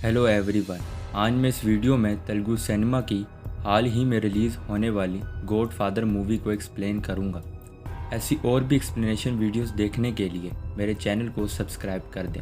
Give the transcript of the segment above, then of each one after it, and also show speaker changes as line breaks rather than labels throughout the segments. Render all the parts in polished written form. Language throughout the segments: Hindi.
Hello everyone. आज मैं इस वीडियो में तेलुगु सिनेमा की हाल ही में रिलीज़ होने वाली गॉडफादर मूवी को एक्सप्लेन करूंगा। ऐसी और भी एक्सप्लेनेशन वीडियोस देखने के लिए मेरे चैनल को सब्सक्राइब कर दें।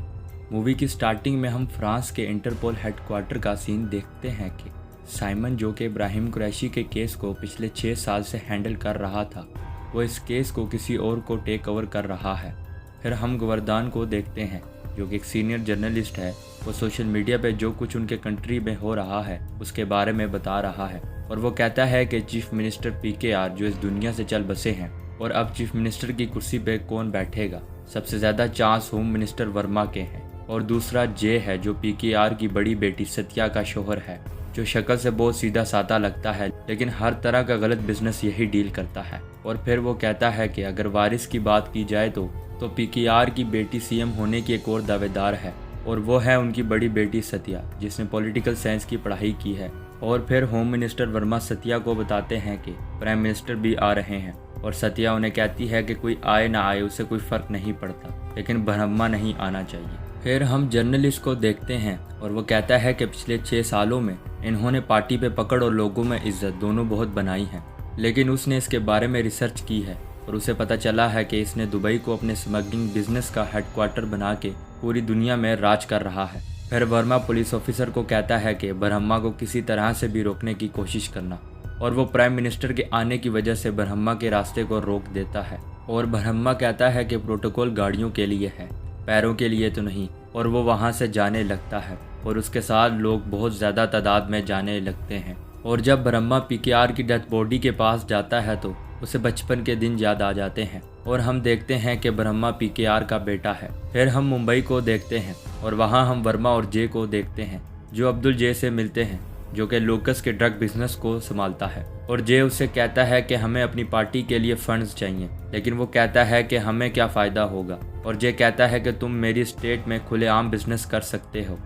मूवी की स्टार्टिंग में हम फ्रांस के इंटरपोल हेडक्वार्टर का सीन देखते हैं कि साइमन, जो कि इब्राहिम कुरैशी के केस को पिछले 6 साल से हैंडल कर रहा था, वो इस केस को किसी और को टेक ओवर कर रहा है। फिर हम गवर्दान को देखते हैं, जो कि एक सीनियर जर्नलिस्ट है। वो सोशल मीडिया पे जो कुछ उनके कंट्री में हो रहा है उसके बारे में बता रहा है, और वो कहता है कि चीफ मिनिस्टर पीकेआर जो इस दुनिया से चल बसे हैं, और अब चीफ मिनिस्टर की कुर्सी पे कौन बैठेगा। सबसे ज़्यादा चांस होम मिनिस्टर वर्मा के हैं, और दूसरा जे है जो पीकेआर की बड़ी बेटी सत्या का शोहर है, जो शक्ल से बहुत सीधा साधा लगता है लेकिन हर तरह का गलत बिजनेस यही डील करता है। और फिर वो कहता है कि अगर वारिस की बात की जाए तो पीकेआर की बेटी सीएम होने की एक और दावेदार है, और वो है उनकी बड़ी बेटी सत्या, जिसने पॉलिटिकल साइंस की पढ़ाई की है। और फिर होम मिनिस्टर वर्मा सत्या को बताते हैं कि प्राइम मिनिस्टर भी आ रहे हैं, और सत्या उन्हें कहती है कि कोई आए ना आए उससे कोई फ़र्क नहीं पड़ता, लेकिन ब्रह्मा नहीं आना चाहिए। फिर हम जर्नलिस्ट को देखते हैं, और वो कहता है कि पिछले 6 सालों में इन्होंने पार्टी पे पकड़ और लोगों में इज्जत दोनों बहुत बनाई है, लेकिन उसने इसके बारे में रिसर्च की है और उसे पता चला है कि इसने दुबई को अपने स्मगलिंग बिजनेस का हेडक्वार्टर बना के पूरी दुनिया में राज कर रहा है। फिर वर्मा पुलिस ऑफिसर को कहता है कि ब्रह्मा को किसी तरह से भी रोकने की कोशिश करना, और वो प्राइम मिनिस्टर के आने की वजह से ब्रह्मा के रास्ते को रोक देता है। और ब्रह्मा कहता है कि प्रोटोकॉल गाड़ियों के लिए है, पैरों के लिए तो नहीं, और वो वहाँ से जाने लगता है, और उसके साथ लोग बहुत ज़्यादा तादाद में जाने लगते हैं। और जब ब्रह्मा पीकेआर की डेथ बॉडी के पास जाता है तो उसे बचपन के दिन याद आ जाते हैं, और हम देखते हैं कि ब्रह्मा पीकेआर का बेटा है। फिर हम मुंबई को देखते हैं, और वहाँ हम वर्मा और जे को देखते हैं, जो अब्दुल जे से मिलते हैं, जो कि लोकस के ड्रग बिजनेस को संभालता है। और जे उससे कहता है कि हमें अपनी पार्टी के लिए फंड्स चाहिए, लेकिन वो कहता है कि हमें क्या फ़ायदा होगा। और जे कहता है कि तुम मेरी स्टेट में खुलेआम बिजनेस कर सकते हो।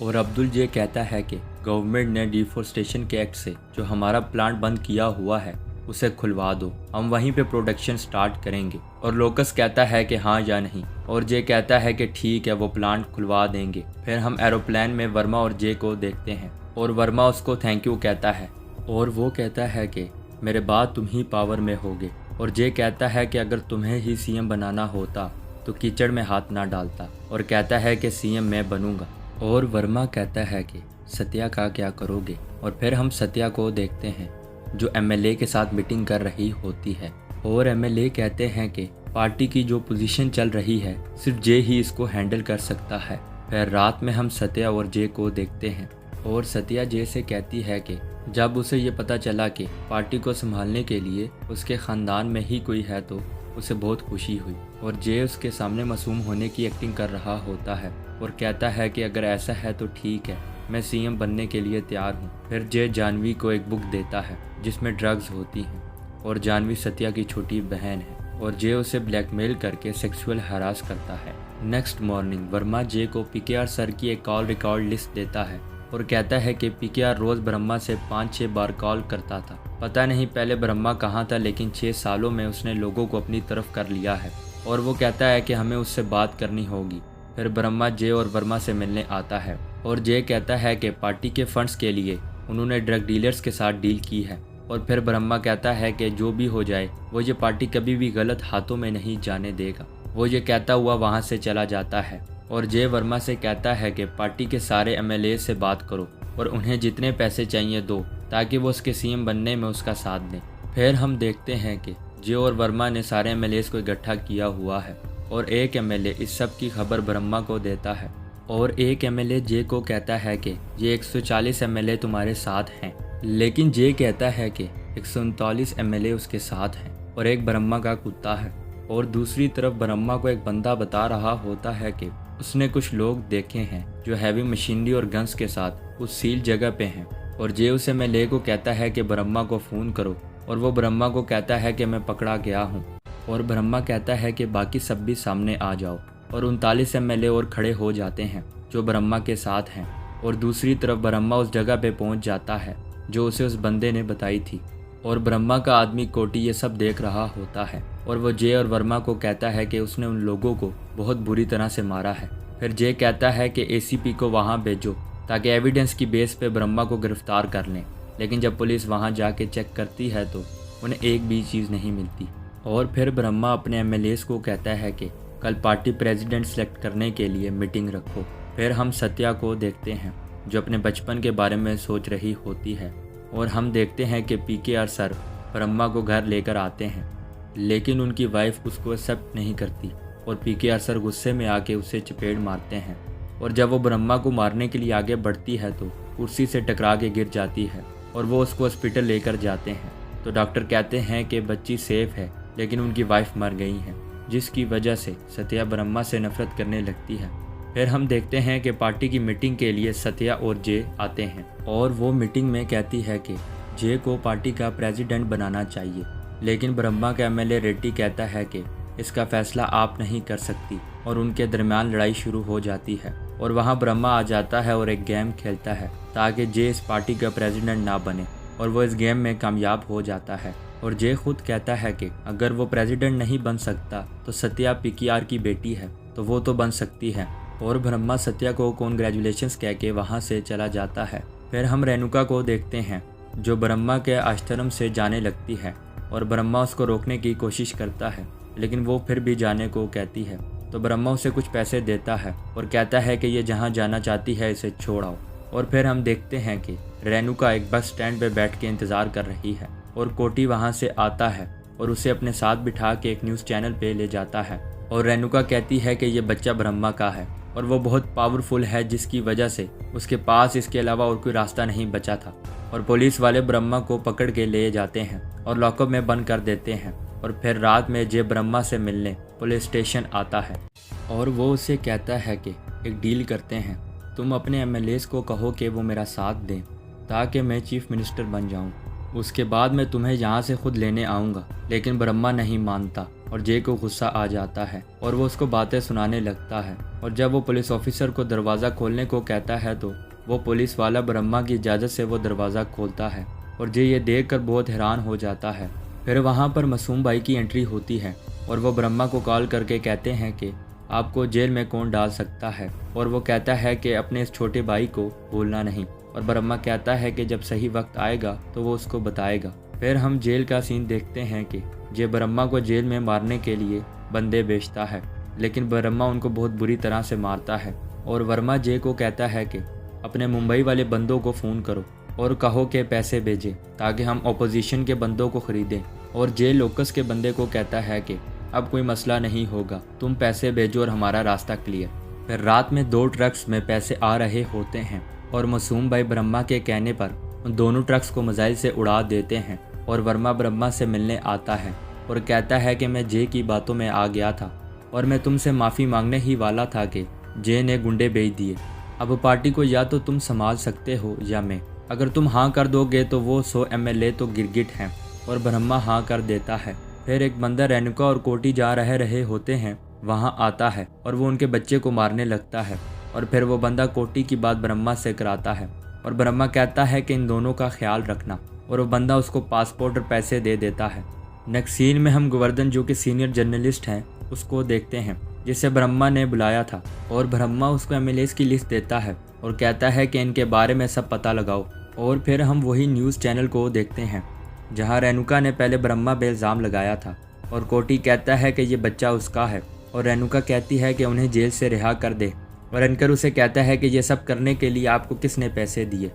और अब्दुल जे कहता है कि गवर्नमेंट ने डिफॉरेस्टेशन के एक्ट से जो हमारा प्लांट बंद किया हुआ है उसे खुलवा दो, हम वहीं पे प्रोडक्शन स्टार्ट करेंगे। और लोकस कहता है कि हाँ या नहीं, और जे कहता है कि ठीक है, वो प्लांट खुलवा देंगे। फिर हम एरोप्लेन में वर्मा और जे को देखते हैं, और वर्मा उसको थैंक यू कहता है, और वो कहता है कि मेरे बाद तुम ही पावर में होगे। और जे कहता है कि अगर तुम्हें ही सीएम बनाना होता तो कीचड़ में हाथ ना डालता, और कहता है कि सीएम मैं बनूंगा। और वर्मा कहता है कि सत्या का क्या करोगे। और फिर हम सत्या को देखते हैं, जो एमएलए के साथ मीटिंग कर रही होती है, और एमएलए कहते हैं कि पार्टी की जो पोजीशन चल रही है सिर्फ जे ही इसको हैंडल कर सकता है। फिर रात में हम सत्या और जे को देखते हैं, और सत्या जे से कहती है कि जब उसे ये पता चला कि पार्टी को संभालने के लिए उसके ख़ानदान में ही कोई है तो उसे बहुत खुशी हुई। और जे उसके सामने मासूम होने की एक्टिंग कर रहा होता है, और कहता है कि अगर ऐसा है तो ठीक है, मैं सीएम बनने के लिए तैयार हूँ। फिर जे जानवी को एक बुक देता है जिसमें ड्रग्स होती हैं, और जानवी सत्या की छोटी बहन है, और जे उसे ब्लैकमेल करके सेक्सुअल हरास करता है। नेक्स्ट मॉर्निंग वर्मा जे को पीकेआर सर की एक कॉल रिकॉर्ड लिस्ट देता है, और कहता है कि पीकेआर रोज़ ब्रह्मा से 5-6 बार कॉल करता था। पता नहीं पहले ब्रह्मा कहाँ था, लेकिन 6 सालों में उसने लोगों को अपनी तरफ कर लिया है, और वो कहता है कि हमें उससे बात करनी होगी। फिर ब्रह्मा जे और वर्मा से मिलने आता है, और जे कहता है कि पार्टी के फंड्स के लिए उन्होंने ड्रग डीलर्स के साथ डील की है। और फिर ब्रह्मा कहता है कि जो भी हो जाए वो ये पार्टी कभी भी गलत हाथों में नहीं जाने देगा। वो ये कहता हुआ वहाँ से चला जाता है, और जे वर्मा से कहता है कि पार्टी के सारे एमएलए से बात करो और उन्हें जितने पैसे चाहिए दो, ताकि वो उसके सीएम बनने में उसका साथ दें। फिर हम देखते हैं कि जे और वर्मा ने सारे एमएलए को इकट्ठा किया हुआ है, और एक एमएलए इस सब की खबर ब्रह्मा को देता है, और एक एमएलए जे को कहता है कि ये 140 एमएलए तुम्हारे साथ हैं, लेकिन जे कहता है कि 139 एमएलए उसके साथ हैं, और एक ब्रह्मा का कुत्ता है। और दूसरी तरफ ब्रह्मा को एक बंदा बता रहा होता है कि उसने कुछ लोग देखे हैं जो हैवी मशीनरी और गन्स के साथ उस सील जगह पे हैं। और जे उस एमएलए को कहता है कि ब्रह्मा को फ़ोन करो, और वो ब्रह्मा को कहता है कि मैं पकड़ा गया हूँ। और ब्रह्मा कहता है कि बाकी सब भी सामने आ जाओ, और 39 एमएलए और खड़े हो जाते हैं जो ब्रह्मा के साथ हैं। और दूसरी तरफ ब्रह्मा उस जगह पे पहुंच जाता है जो उसे उस बंदे ने बताई थी, और ब्रह्मा का आदमी कोटी ये सब देख रहा होता है, और वो जे और वर्मा को कहता है कि उसने उन लोगों को बहुत बुरी तरह से मारा है। फिर जे कहता है कि एसीपी को वहाँ भेजो, ताकि एविडेंस की बेस पे ब्रह्मा को गिरफ्तार कर लें। लेकिन जब पुलिस वहां जाके चेक करती है तो उन्हें एक भी चीज़ नहीं मिलती। और फिर ब्रह्मा अपने एमएलएस को कहता है कि कल पार्टी प्रेसिडेंट सेलेक्ट करने के लिए मीटिंग रखो। फिर हम सत्या को देखते हैं जो अपने बचपन के बारे में सोच रही होती है, और हम देखते हैं कि पीकेआर सर ब्रह्मा को घर लेकर आते हैं, लेकिन उनकी वाइफ उसको एक्सेप्ट नहीं करती और पीकेआर सर गुस्से में आके उसे चपेट मारते हैं। और जब वो ब्रह्मा को मारने के लिए आगे बढ़ती है तो कुर्सी से टकरा के गिर जाती है और वो उसको हॉस्पिटल लेकर जाते हैं। तो डॉक्टर कहते हैं कि बच्ची सेफ है, लेकिन उनकी वाइफ मर गई है, जिसकी वजह से सत्या ब्रह्मा से नफरत करने लगती है। फिर हम देखते हैं कि पार्टी की मीटिंग के लिए सत्या और जे आते हैं और वो मीटिंग में कहती है कि जे को पार्टी का प्रेसिडेंट बनाना चाहिए, लेकिन ब्रह्मा का एमएलए रेड्डी कहता है कि इसका फैसला आप नहीं कर सकती और उनके दरमियान लड़ाई शुरू हो जाती है। और वहाँ ब्रह्मा आ जाता है और एक गेम खेलता है ताकि जे इस पार्टी का प्रेसिडेंट ना बने, और वो इस गेम में कामयाब हो जाता है। और जे खुद कहता है कि अगर वो प्रेसिडेंट नहीं बन सकता तो सत्या पीकेआर की बेटी है तो वो तो बन सकती है। और ब्रह्मा सत्या को कॉन्ग्रेचुलेशंस कह के वहाँ से चला जाता है। फिर हम रेणुका को देखते हैं जो ब्रह्मा के आश्रम से जाने लगती है और ब्रह्मा उसको रोकने की कोशिश करता है, लेकिन वो फिर भी जाने को कहती है। तो ब्रह्मा उसे कुछ पैसे देता है और कहता है कि ये जहाँ जाना चाहती है इसे छोड़ आओ। और फिर हम देखते हैं कि रेणुका एक बस स्टैंड पे बैठ के इंतज़ार कर रही है और कोटी वहाँ से आता है और उसे अपने साथ बिठा के एक न्यूज़ चैनल पे ले जाता है। और रेणुका कहती है कि ये बच्चा ब्रह्मा का है और वो बहुत पावरफुल है, जिसकी वजह से उसके पास इसके अलावा और कोई रास्ता नहीं बचा था। और पुलिस वाले ब्रह्मा को पकड़ के ले जाते हैं और लॉकअप में बंद कर देते हैं। और फिर रात में जे ब्रह्मा से मिलने पुलिस स्टेशन आता है और वो उसे कहता है कि एक डील करते हैं, तुम अपने एमएलएस को कहो कि वो मेरा साथ दें ताकि मैं चीफ मिनिस्टर बन जाऊं। उसके बाद मैं तुम्हें यहाँ से खुद लेने आऊँगा। लेकिन ब्रह्मा नहीं मानता और जे को गुस्सा आ जाता है और वो उसको बातें सुनाने लगता है। और जब वो पुलिस ऑफिसर को दरवाज़ा खोलने को कहता है तो वो पुलिस वाला ब्रह्मा की इजाज़त से वो दरवाज़ा खोलता है और जे ये देख कर बहुत हैरान हो जाता है। फिर वहाँ पर मासूम भाई की एंट्री होती है और वो ब्रह्मा को कॉल करके कहते हैं कि आपको जेल में कौन डाल सकता है, और वो कहता है कि अपने इस छोटे भाई को भूलना नहीं। और ब्रह्मा कहता है कि जब सही वक्त आएगा तो वो उसको बताएगा। फिर हम जेल का सीन देखते हैं कि जे ब्रह्मा को जेल में मारने के लिए बंदे बेचता है, लेकिन ब्रह्मा उनको बहुत बुरी तरह से मारता है। और वर्मा जे को कहता है कि अपने मुंबई वाले बंदों को फ़ोन करो और कहो कि पैसे भेजें ताकि हम अपोजिशन के बंदों को ख़रीदें। और जे लोकस के बंदे को कहता है कि अब कोई मसला नहीं होगा, तुम पैसे भेजो और हमारा रास्ता क्लियर। फिर रात में 2 ट्रक्स में पैसे आ रहे होते हैं और मासूम भाई ब्रह्मा के कहने पर उन दोनों ट्रक्स को मिसाइल से उड़ा देते हैं। और वर्मा ब्रह्मा से मिलने आता है और कहता है कि मैं जे की बातों में आ गया था और मैं तुमसे माफ़ी मांगने ही वाला था कि जे ने गुंडे भेज दिए। अब पार्टी को या तो तुम संभाल सकते हो या मैं। अगर तुम हाँ कर दोगे तो वो 100 एमएलए तो गिरगिट हैं। और ब्रह्मा हाँ कर देता है। फिर एक बंदा रेणुका और कोटी जा रहे होते हैं वहाँ आता है और वो उनके बच्चे को मारने लगता है। और फिर वो बंदा कोटी की बात ब्रह्मा से कराता है और ब्रह्मा कहता है कि इन दोनों का ख्याल रखना, और वो बंदा उसको पासपोर्ट और पैसे दे देता है। नेक्स्ट सीन में हम गोवर्धन जो कि सीनियर जर्नलिस्ट हैं उसको देखते हैं जिसे ब्रह्मा ने बुलाया था। और ब्रह्मा उसको एमएलएस की लिस्ट देता है और कहता है कि इनके बारे में सब पता लगाओ। और फिर हम वही न्यूज़ चैनल को देखते हैं जहां रेणुका ने पहले ब्रह्मा पे इल्ज़ाम लगाया था और कोटी कहता है कि ये बच्चा उसका है। और रेणुका कहती है कि उन्हें जेल से रिहा कर दे और एंकर उसे कहता है कि ये सब करने के लिए आपको किसने पैसे दिए।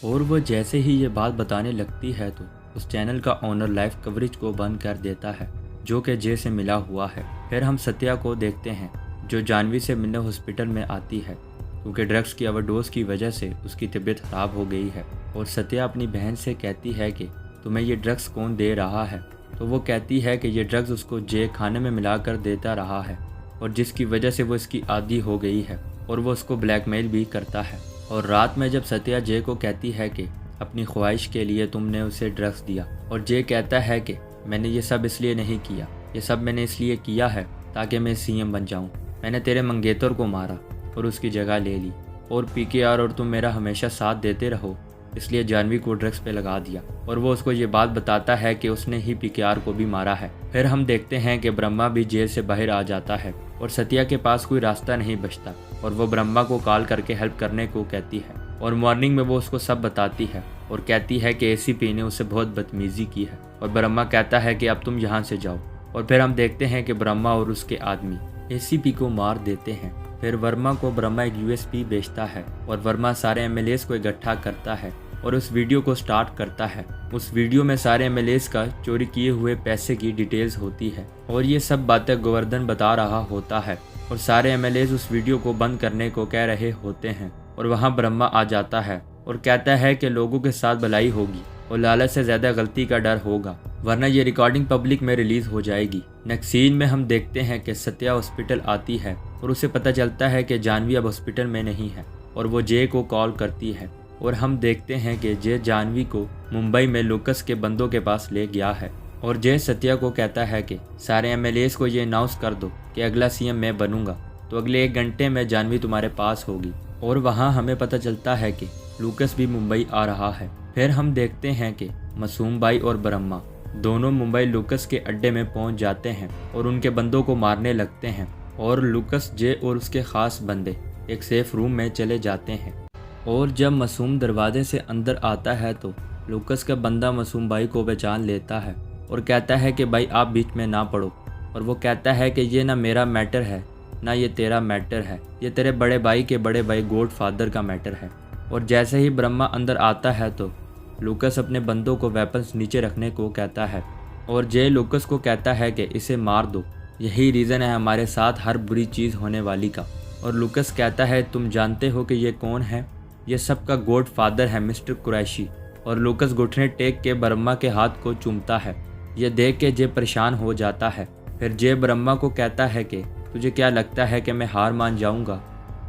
और वो जैसे ही ये बात बताने लगती है तो उस चैनल का ओनर लाइव कवरेज को बंद कर देता है जो कि जे से मिला हुआ है। फिर हम सत्या को देखते हैं जो जानवी से मिलने हॉस्पिटल में आती है क्योंकि ड्रग्स की ओवरडोज की वजह से उसकी तबीयत ख़राब हो गई है। और सत्या अपनी बहन से कहती है कि तुम्हें ये ड्रग्स कौन दे रहा है। तो वो कहती है कि ये ड्रग्स उसको जे खाने में मिलाकर देता रहा है और जिसकी वजह से वो इसकी आदी हो गई है और वो उसको ब्लैकमेल भी करता है। और रात में जब सत्या जे को कहती है कि अपनी ख्वाहिश के लिए तुमने उसे ड्रग्स दिया, और जे कहता है कि मैंने ये सब इसलिए नहीं किया, ये सब मैंने इसलिए किया है ताकि मैं सीएम बन जाऊँ। मैंने तेरे मंगेतर को मारा और उसकी जगह ले ली, और पीकेआर और तुम मेरा हमेशा साथ देते रहो इसलिए जानवी को ड्रग्स पे लगा दिया। और वो उसको ये बात बताता है कि उसने ही पीकेआर को भी मारा है। फिर हम देखते हैं कि ब्रह्मा भी जेल से बाहर आ जाता है और सत्या के पास कोई रास्ता नहीं बचता और वो ब्रह्मा को कॉल करके हेल्प करने को कहती है और मॉर्निंग में वो उसको सब बताती है और कहती है कि एसीपी ने उससे बहुत बदतमीजी की है और ब्रह्मा कहता है कि अब तुम यहाँ से जाओ। और फिर हम देखते हैं कि ब्रह्मा और उसके आदमी एसीपी को मार देते हैं। फिर वर्मा को ब्रह्मा एक यूएसपी बेचता है और वर्मा सारे एमएलएस को इकट्ठा करता है और उस वीडियो को स्टार्ट करता है। उस वीडियो में सारे एमएलएस का चोरी किए हुए पैसे की डिटेल्स होती है और ये सब बातें गोवर्धन बता रहा होता है और सारे एमएलएस उस वीडियो को बंद करने को कह रहे होते हैं और वहाँ ब्रह्मा आ जाता है और कहता है कि लोगों के साथ भलाई होगी और लालच से ज़्यादा गलती का डर होगा, वरना ये रिकॉर्डिंग पब्लिक में रिलीज़ हो जाएगी। नेक्स्ट सीन में हम देखते हैं कि सत्या हॉस्पिटल आती है और उसे पता चलता है कि जानवी अब हॉस्पिटल में नहीं है और वो जे को कॉल करती है और हम देखते हैं कि जे जानवी को मुंबई में लूकस के बंदों के पास ले गया है और जे सत्या को कहता है कि सारे एमएलएस को ये अनाउंस कर दो कि अगला सीएम मैं बनूंगा, तो अगले 1 घंटे में जानवी तुम्हारे पास होगी। और वहाँ हमें पता चलता है कि लूकस भी मुंबई आ रहा है। फिर हम देखते हैं कि मासूम भाई और ब्रह्मा दोनों मुंबई लूकस के अड्डे में पहुंच जाते हैं और उनके बंदों को मारने लगते हैं और लूकस जे और उसके खास बंदे एक सेफ रूम में चले जाते हैं। और जब मासूम दरवाजे से अंदर आता है तो लूकस का बंदा मासूम भाई को पहचान लेता है और कहता है कि भाई आप बीच में ना पड़ो। और वो कहता है कि ये ना मेरा मैटर है ना ये तेरा मैटर है, ये तेरे बड़े भाई के बड़े भाई गॉड फादर का मैटर है। और जैसे ही ब्रह्मा अंदर आता है तो लूकस अपने बंदों को वेपन्स नीचे रखने को कहता है और जे लूकस को कहता है कि इसे मार दो, यही रीज़न है हमारे साथ हर बुरी चीज़ होने वाली का। और लूकस कहता है तुम जानते हो कि ये कौन है, ये सबका गॉड फादर है मिस्टर कुरैशी। और लूकस घुटने टेक के ब्रह्मा के हाथ को चूमता है। यह देख के जे परेशान हो जाता है। फिर जे ब्रह्मा को कहता है कि तुझे क्या लगता है कि मैं हार मान जाऊंगा।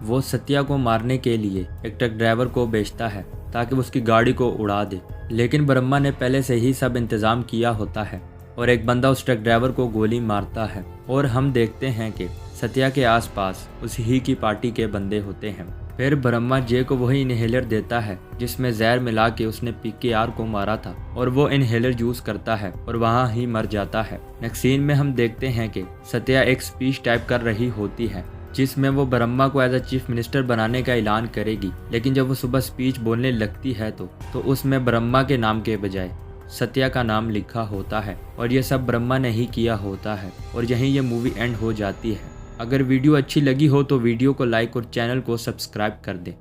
वो सत्या को मारने के लिए एक ट्रक ड्राइवर को भेजता है ताकि वो उसकी गाड़ी को उड़ा दे, लेकिन ब्रह्मा ने पहले से ही सब इंतज़ाम किया होता है और एक बंदा उस ट्रक ड्राइवर को गोली मारता है। और हम देखते हैं कि सत्या के आसपास उसी ही की पार्टी के बंदे होते हैं। फिर ब्रह्मा जे को वही इनहेलर देता है जिसमें जहर मिला के उसने पीकेआर को मारा था और वो इनहेलर यूज करता है और वहाँ ही मर जाता है। नेक्स्ट सीन में हम देखते हैं कि सत्या एक स्पीच टाइप कर रही होती है जिसमें वो ब्रह्मा को एज अ चीफ मिनिस्टर बनाने का ऐलान करेगी, लेकिन जब वो सुबह स्पीच बोलने लगती है तो उसमें ब्रह्मा के नाम के बजाय सत्या का नाम लिखा होता है और ये सब ब्रह्मा ने ही किया होता है। और यहीं ये मूवी एंड हो जाती है। अगर वीडियो अच्छी लगी हो तो वीडियो को लाइक और चैनल को सब्सक्राइब कर दें।